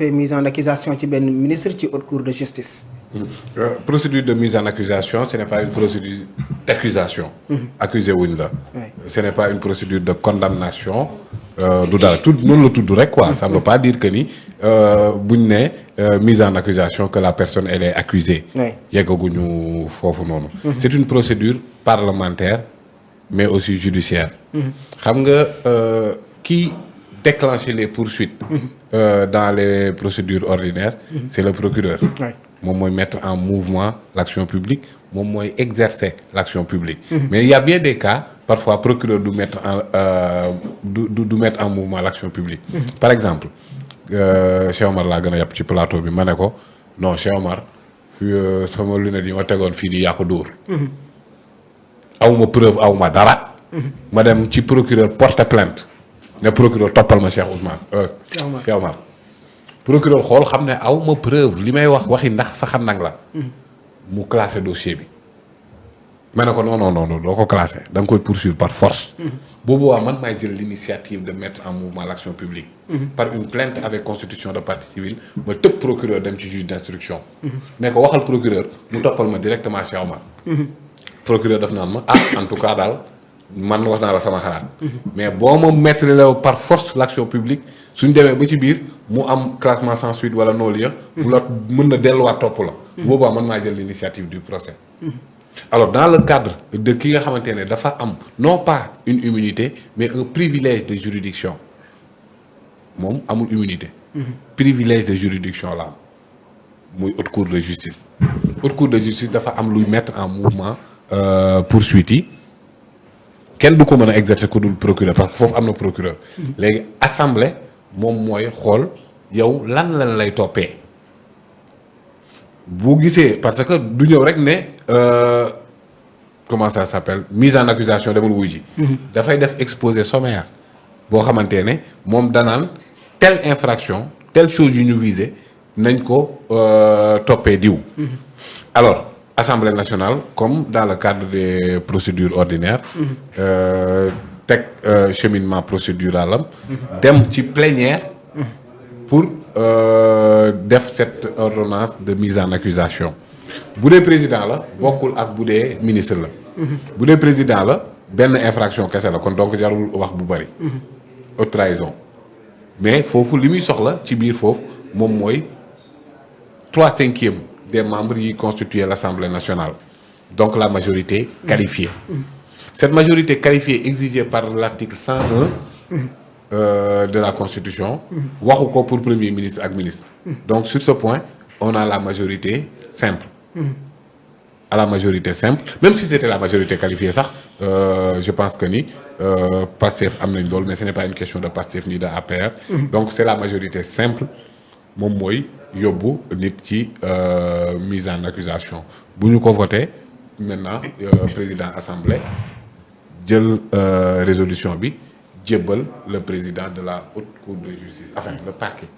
defee mise en accusation ci benn ministre ci haute cour de justice. Procédure de mise en accusation ce n'est pas une procédure d'accusation. accusé wuñ la. ce n'est pas une procédure de condamnation. du dara tudd noonu la tudd rek quoi ça ne veut pas dire que ni buñ ne mise en accusation que la personne elle est accusée. yeggaguñu foofu noonu. c'est une procédure parlementaire mais aussi judiciaire. xam nga qui déclencher les poursuites. dans les procédures ordinaires. c'est le procureur. moom mooy mettre en mouvement l'action publique moom mooy exercer l'action publique. mais il y a bien des cas parfois procureur du mettre en mouvement l'action publique. par exemple Cheikh Omar laa gën a yàpp ci plateau bi ma ne ko non Cheikh Omar sama lunette yi ma tegoon fii di yaa ko dóor. awma preuve awma dara. ma dem ci procureur porter plainte ne procureur toppal ma Cheikh Cheikh Omar procureur xool xam ne awma preuve li may waxi ndax sa xam nag la. mu classé dossier bi. ma ne ko non doo ko classé da nga koy poursuivre par force. boobu waa man maay jël l'initiative de mettre en mouvement l'action publique. par une plainte avec constitution de partie civile ma tëb procureur dem ci juge d'instruction. ne ko waxal procureur mu toppal ma directement Cheikh Omar. procureur daf naan ma en tout cas daal man wax naa la sama xalaat. mais boo ma mettre la par force l'action publique suñ demee ba ci biir mu am classement sans suite wala non-lieu. bu la mën na delluwaat topp la. boobaa man maa jël l'initiative du procès. alors dans le cadre de ki nga xamante ne dafa am non pas une immunité mais un privilège de juridiction moom amul immunité. privilège de juridiction la am muy haute cour de justice. haute cour de justice dafa am luy mettre en mouvement poursuite yi kenn du ko mën a exercer ku dul procureur parce que foofu am na procureur. léegi assemblée moom mooy xool yow lan lay toppee. bu gisee parce que du ñëw rek ne comment ça s'appelle mise en accusation demal wuy ji. dafay def exposé sommaire boo xamante ne moom danaan telle infraction telle chose yu ñu visé nañ ko toppee diw. alors Assemblée nationale comme dans le cadre des procédures ordinaires. teg cheminement procédural am. dem ci plénière. pour def cette ordonnance de mise en accusation bu dee président la bokkul ak bu dee ministre la. bu dee président la benn infraction kese la kon donc jarul wax bu bari. haute trahison mais foofu li muy soxla ci biir foofu moom mooy 3/5 des membres yi constituent l'Assemblée nationale donc la majorité qualifiée. cette majorité qualifiée exigée par l'article 101. De la Constitution waxu ko pour premier ministre ak ministre. donc sur ce point on a la majorité simple. à la majorité simple même si c'était la majorité qualifiée sax je pense que ni Pastef am nañ loolu mais ce n'est pas une question de Pastef ni de APR. donc c'est la majorité simple moom mooy yóbbu nit ci mise en accusation bu ñu ko voté maintenant président assemblée jël résolution bi. jébbal le président de la haute cour de justice enfin le parquet.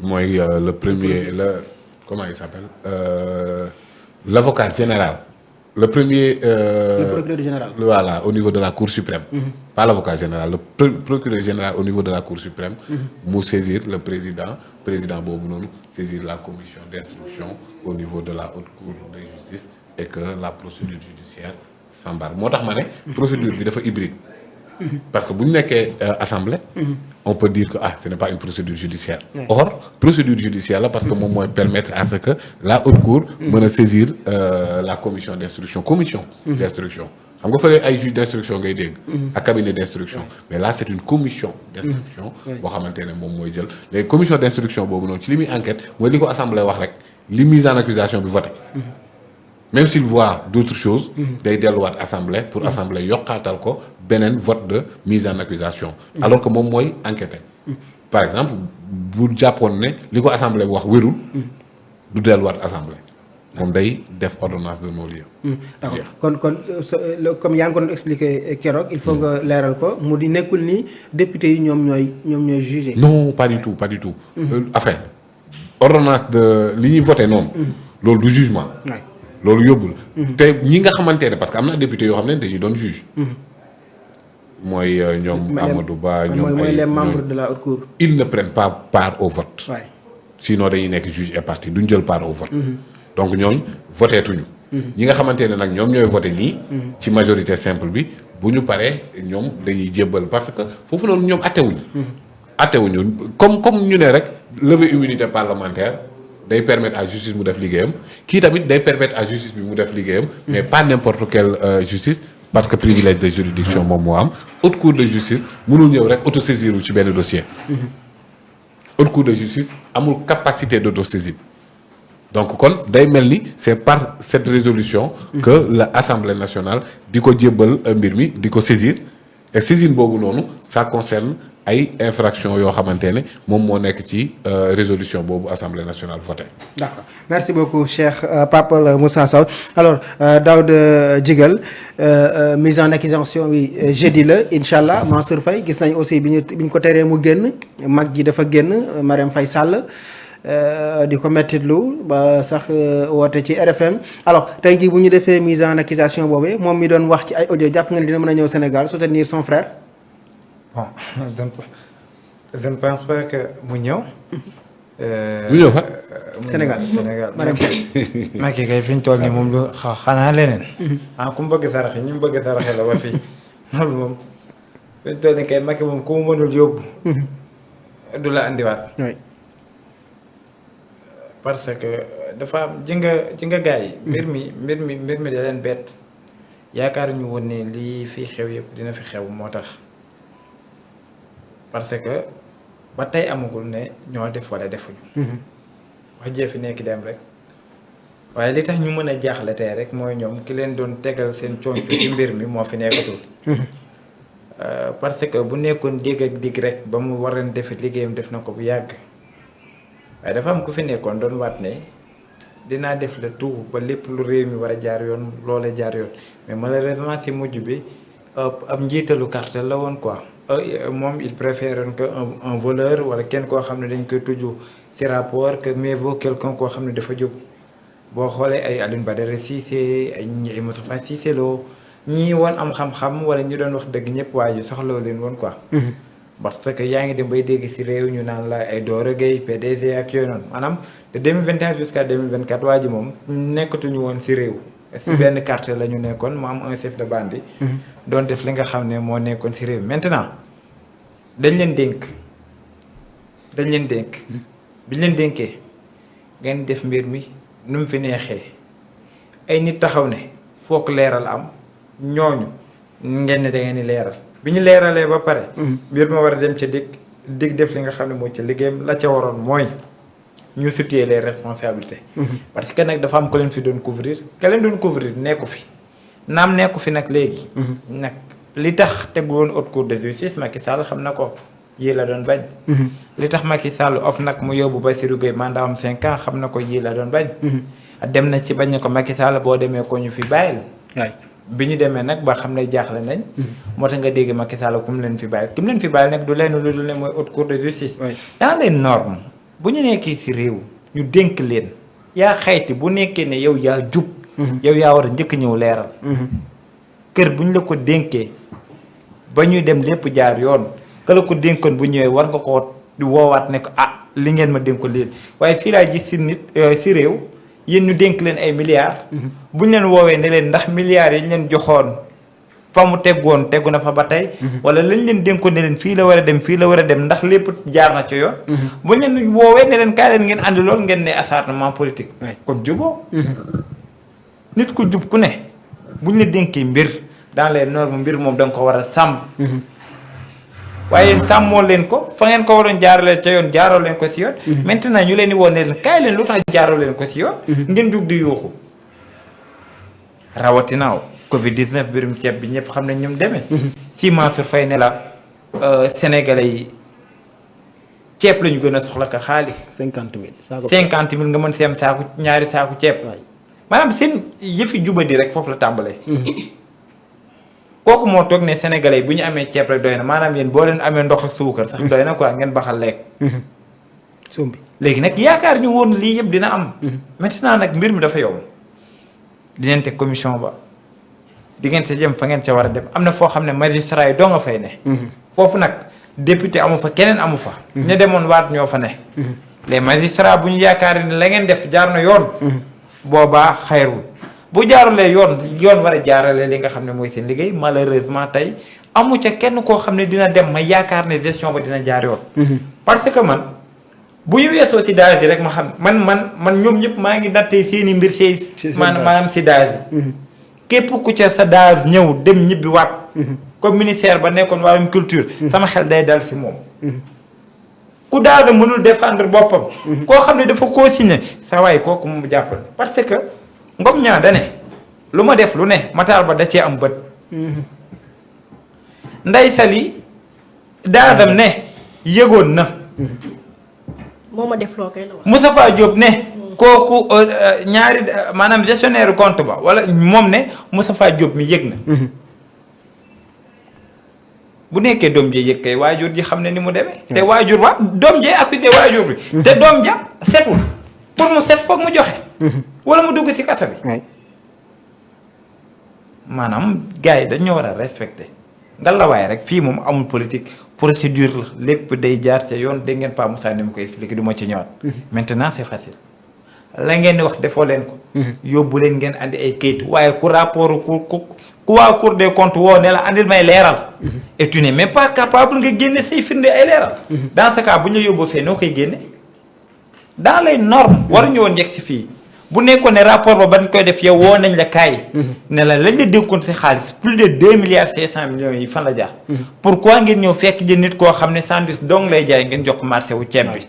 mooy le premier comment il s'appelle l'avocat général le premier. le procureur général. voilà au niveau de la cour suprême. pas l'avocat général le procureur général au niveau de la cour suprême. mu saisir le président boobu noonu saisir la commission d'instruction au niveau de la haute cour de justice et que la procédure judiciaire s'embarque moo tax ma ne. procédure bi dafa hybride. parce que bu ñu nekkee assemblée. on peut dire que ce n'est pas une procédure judiciaire. or procédure judiciaire la parce que moom mooy permettre à ce que la haute cour mën a saisir la commission d'instruction d'instruction xam nga fële ay juge d'instruction ngay dégg. ak cabinet d'instruction mais là c'est une commission d'instruction. boo xamante ne moom mooy jël les commission d'instruction boobu noonu ci li muy enquête mooy li ko assemblée wax rek li mise en accusation bi voté. même s'il voit d'autres choses. day delluwaat assemblée pour assemblée yokkaatal ko beneen vote de mise en accusation. alors que moom mooy enquêter. par exemple bu jàppoon ne li ko assemblée wax wérul. du delluwaat assemblée. moom day def ordonnance de non-lieu. d'accord kon comme yaa ngi ko doon expliquer keroog il faut nga leeral ko mu di nekkul ni député yi ñoom ñooy juger. non pas du tout. enfin ordonnance de li ñuy voté noonu. loolu du jugement. loolu yóbbul te ñi nga xamante ne parce que am na député yoo xam ne dañuy doon juge. mooy ñoom Amadou Ba ñoom mooy ay les membres de la haute cour. ils ne prennent pas part au vote. waay sinon dañuy nekk juge et partie duñ jël part au vote. donc ñooñ voté tuñu. ñi nga xamante ne nag ñoom ñooy voté nii. ci majorité simple bi bu ñu paree ñoom dañuy jébbal parce que foofu noonu ñoom attewuñu. attewuñu comme ñu ne rek lever immunité parlementaire day permettre à justice mu def liggéeyam kii tamit day permettre à justice bi mu def liggéeyam. mais pas n'importe quelle justice. parce que privilège de juridiction moom moo am haute cour de justice mënul ñëw rek autosaisir ci benn dossier. haute cour de justice amul capacité d'autosaisine donc kon day mel ni c'est par cette résolution que la Assemblée nationale di ko jébbal mbir mi di ko saisir et saisine boobu noonu ça concerne ay infractions yoo xamante ne moom moo nekk ci résolution boobu Assemblée nationale voté. D'accord merci beaucoup Cheikh Pape Moussa Sow alors Daouda Djigal mise en accusation bi jeudi la incha allah Mansour Faye gis nañ aussi bi ñu ko teree mu génn mag ji dafa génn Marème Faye Sall di ko mettitlu ba sax woote ci RFM alors tey jii bu ñu defee mise en accusation boobu moom mi doon wax ci ay audio jàpp nga ni dina mën a ñëw Sénégal soutenir son frère. bon je ne pense pas que mu ñëw. mu ñëw fa. Sénégal Macky kay fi ñu toll nii moom lu xanaa leneen. ku mu bëgg saraxe ñi mu bëgg saraxe la ba fii loolu moom fi ñu toll nii kay Macky moom ku mu mënul yóbbu. du la andiwaat. parce que dafa am ji nga gars yi. mbir mi da leen bett yaakaar ñu woon ne lii fii xew yëpp dina fi xew moo tax. parce que ba tey amagul ne ñoo def wala defuñu. wax jee fi nekk dem rek waaye li tax ñu mën a jaaxle tey rek mooy ñoom ki leen doon tegal seen conco ci mbir mi moo fi nekkatul. parce que bu nekkoon dégg ak digg rek ba mu war leen def liggéeyam def na ko bu yàgg waaye dafa am ku fi nekkoon doon waat ne dinaa def le tout ba lépp lu réew mi war a jaar yoon loola jaar yoon mais malheureusement si mujj bi ab njiitalu cartel la woon quoi. moom il préfère que un voleur wala kenn koo xam ne dañ koy tujj ci rapport que mieux vaut quelqu'un koo xam ne dafa jóg boo xoolee ay Alioune Badara Cissé ay Moustapha Cissé Lo ñii woon am xam-xam wala ñu doon wax dëgg ñëpp waa ji soxloo leen woon quoi. parce que yaa ngi dem bay dégg ci réew ñu naan la ay Doro Gueye PDG ak yooyu noonu maanaam de 2021 jusqu'à 2024 waa ji moom nekkatuñu woon ci réew. ci benn quartier la ñu nekkoon mu am un chef de bande. doon def li nga xam ne moo nekkoon ci réew maintenant dañ leen dénk biñ leen dénkee ngeen def mbir mi nu mu fi neexee ay nit taxaw ne foog leeral am ñooñu ngeen ne da ngeen di leeral bi ñu leeralee ba pare. mbir ma war a dem ca dig def li nga xam ne moo ca liggéeyam la ca waroon mooy ñu situer les responsabilités. parce que nag dafa am ko leen fi doon couvrir ka leen doon couvrir nekku fi naam nekku fi nag léegi. nag li tax tegu woon haute cour de justice Macky Sall xam na ko yii la doon bañ. li tax Macky Sall of nag mu yóbbu Bassirou Gueye mandat am 5 ans xam na ko yii la doon bañ. dem na ci bañ na ko Macky Sall boo demee ko ñu fi bàyyil. bi ñu demee nag ba xam ne jaaxle nañ. moo tax nga dégg Macky Sall ku mu leen fi bàyyil ki mu leen fi bàyyil nag du leen lu dul ne mooy haute cour de justice. dans les normes bu ñu nekkee ci réew ñu dénk leen yaa xayti bu nekkee ne yow yaa jub. yow yaa war a njëkk ñëw leeral. kër bu ñu la ko dénkee ba ñuy dem lépp jaar yoon ka la ko dénkoon bu ñëwee war nga ko woowaat ne ko li ngeen ma dénkoon leen waaye fii laa gis ci nit ci réew yéen ñu dénk leen ay milliards. bu ñu leen woowee ne leen ndax milliards yi ñu leen joxoon fa mu teggoon tegu na fa ba tey. wala lañ leen dénkoon ne leen fii la war a dem fii la war a dem ndax lépp jaar na ci yoon. bu ñu leen woowee ne leen kaay leen ngeen andi lool ngeen ne acharnement politique. kon juboo nit ku jub ku ne bu ñu la dénkee mbir dans les normes mbir moom da nga ko war a sàmm. waaye yéen sàmmoo leen ko fa ngeen ko waroon jaarale ca yoon jaaroo leen ko si yoon. maintenant ñu leen di woo ne leen kaay leen lu tax jaaroo leen ko si yoon. ngeen jug di yuuxu rawatinaaw Covid 19 birum ceeb bi ñëpp xam nañ ñoom demee. si Mansour Faye ne la Sénégalais yi ceeb la ñu gën a soxla ka xaalis. 50 000 50 000 nga mën si am saaku ñaari saaku ceeb. maanaam seen yëfi jubadi rek foofu la tàmbalee. kooku moo toog ne Sénégalais yi bu ñu amee ceeb rek doy na maanaam yéen boo leen amee ndox ak suukar sax doy na quoi ngeen baxal lekk. sombi léegi nag yaakaar ñu woon lii yëpp dina am. maintenant nag mbir mi dafa yomb dinañ teg commission ba di ngeen ca jëm fa ngeen ca war a dem am na foo xam ne magistrat yi doo nga fay ne. foofu nag député amu fa keneen amu fa. ña demoon waat ñoo fa ne. les magistrats bu ñu yaakaar ne la ngeen def jaar na yoon. boobaa xayrul bu jaarulee yoon war a jaarale li nga xam ne mooy seen liggéey malheureusement tey amu ca kenn koo xam ne dina dem ma yaakaar ne gestion ba dina jaar yoon. parce que man bu ñu weesoo si daas yi rek ma xam man ñoom ñëpp maa ngi nattee seen i mbir maanaam si daas yi. képp ku ca sa daas ñëw dem ñibbi waat. comme ministère ba nekkoon wàllum culture. sama xel day dal si moom. ku daasa mënul défendre boppam. koo xam ne dafa koo signé sa waay kooku mu jàppal parce que ngom ñaa da ne lu ma def lu ne Matar Ba da cee am bët. Ndeye Sali daasam ne yëgoon na. moo ma def loo koy la wax. Moustapha Diop ne. kooku ñaari maanaam gestionnaire compte ba wala moom ne Moustapha Diop mi yëg na. bu nekkee doom jee yëg kay waajur ji xam ne ni mu demee. te waajur ba doom jee accusé waajur bi. te doom ja setul pour mu set foog mu joxe. wala mu dugg ci kaso bi. maanaam gars yi dañoo war a respecté. nga la waaye rek fii moom amul politique procédure la lépp day jaar ca yoon dégg ngeen Pa Moussa ni mu koy expliqué du ma ci ñëwaat. maintenant c'est facile. la ngeen di wax defoo leen ko. yóbbu leen ngeen andi ay kayit waaye ku rapport ku waa Cour des comptes woo ne la andil may leeral. et tu n'es même pas capable nga génne say firnde ay leeral. dans ce cas bu ñu la yóbboo fee noo koy génne. dans les normes waruñu woon yegg si fii bu nekkoon ne rapport ba bañ koy def yow woo nañ la kaay. ne la lañ la dénkoon si xaalis plus de 2 milliards 500 millions yi fan la jaar. pourquoi ngeen ñëw fekk jën nit koo xam ne sandwich dong lay jaay ngeen jox ko marché wu ceeb bi.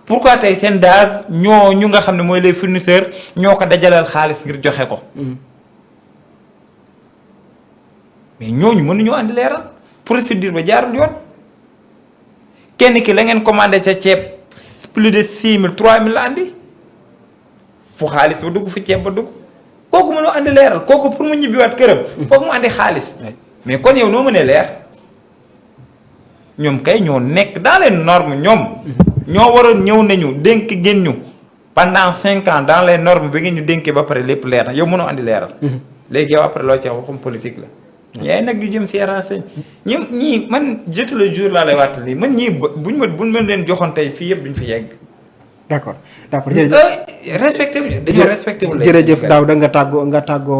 pourquoi tey seen daas ñu nga xam ne mooy les fournisseurs ñoo ko dajaleel xaalis ngir joxe ko. mais ñooñu mënuñoo andi leeral procédure ba jaarul yoon kenn ki la ngeen commandé ca ceeb plus de 6 000 3 000 la andi fu xaalis ba dugg fu ceeb ba dugg kooku mënoo andi leeral kooku pour mu ñibbiwaat këram. foog mu andi xaalis. mais kon yow noo mënee leer ñoom kay ñoo nekk dans les normes ñoom. ñoo waroon ñëw nañu dénk ngeen ñu pendant 5 ans dans les normes bi ngeen ñu dénkee ba pare lépp leer na yow mënoo andi leeral. léegi yow après loo ci waxum politique la. ñaay nag yu jëm si renseigné ñii man jetu le jour laa lay waatali man ñii buñ ma leen joxoon tey fii yëpp duñ fi yegg. d'accord jërëjëf respecté wu dañoo respecté wu. jërëjëf Daouda nga tàggoo waa